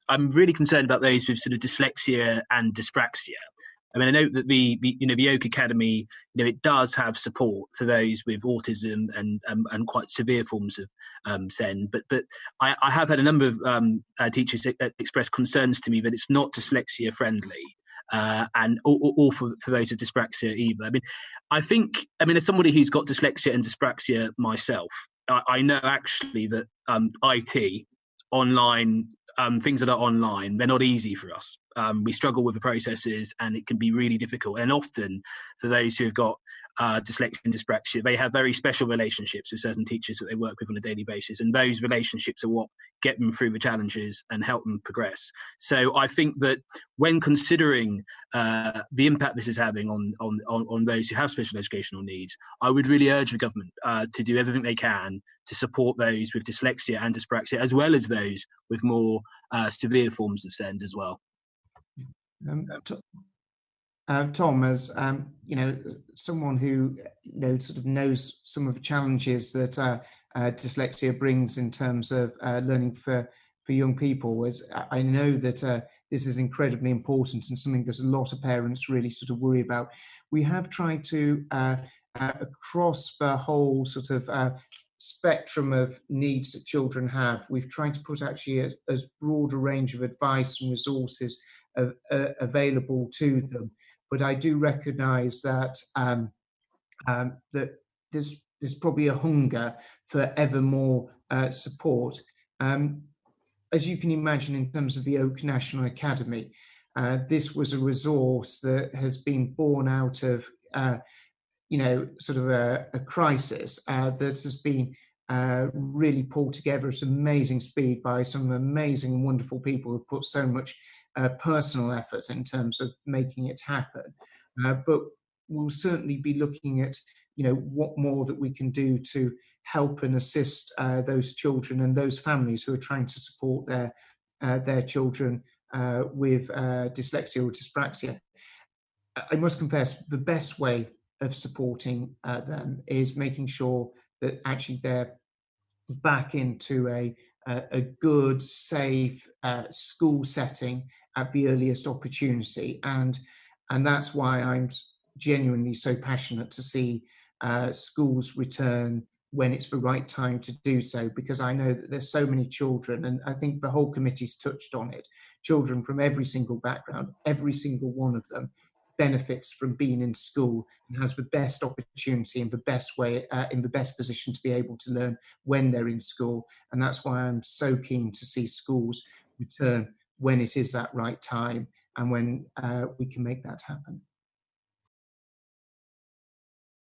I'm really concerned about those with sort of dyslexia and dyspraxia. I mean, I know that the Oak Academy, it does have support for those with autism and quite severe forms of SEND. But I have had a number of teachers express concerns to me that it's not dyslexia friendly. And or for those with dyspraxia either. I mean, as somebody who's got dyslexia and dyspraxia myself, I know actually that IT, online, things that are online, they're not easy for us. We struggle with the processes, and it can be really difficult. And often, for those who have got dyslexia and dyspraxia, they have very special relationships with certain teachers that they work with on a daily basis, and those relationships are what get them through the challenges and help them progress. So I think that when considering the impact this is having on those who have special educational needs, I would really urge the government to do everything they can to support those with dyslexia and dyspraxia, as well as those with more severe forms of SEND as well. Tom, as someone who sort of knows some of the challenges that dyslexia brings in terms of learning for young people, as I know that this is incredibly important and something that a lot of parents really sort of worry about. We have tried to across the whole sort of spectrum of needs that children have, we've tried to put actually as broad a range of advice and resources available to them. But I do recognise that that there's probably a hunger for ever more support. As you can imagine, in terms of the Oak National Academy, this was a resource that has been born out of sort of a crisis that has been really pulled together at amazing speed by some amazing and wonderful people who put so much personal effort in terms of making it happen. But we'll certainly be looking at what more that we can do to help and assist those children and those families who are trying to support their children with dyslexia or dyspraxia. I must confess, the best way of supporting them is making sure that actually they're back into a good, safe school setting at the earliest opportunity, and that's why I'm genuinely so passionate to see schools return when it's the right time to do so, because I know that there's so many children, and I think the whole committee's touched on it, children from every single background, every single one of them benefits from being in school and has the best opportunity and the best way, in the best position to be able to learn when they're in school. And that's why I'm so keen to see schools return when it is that right time and when we can make that happen.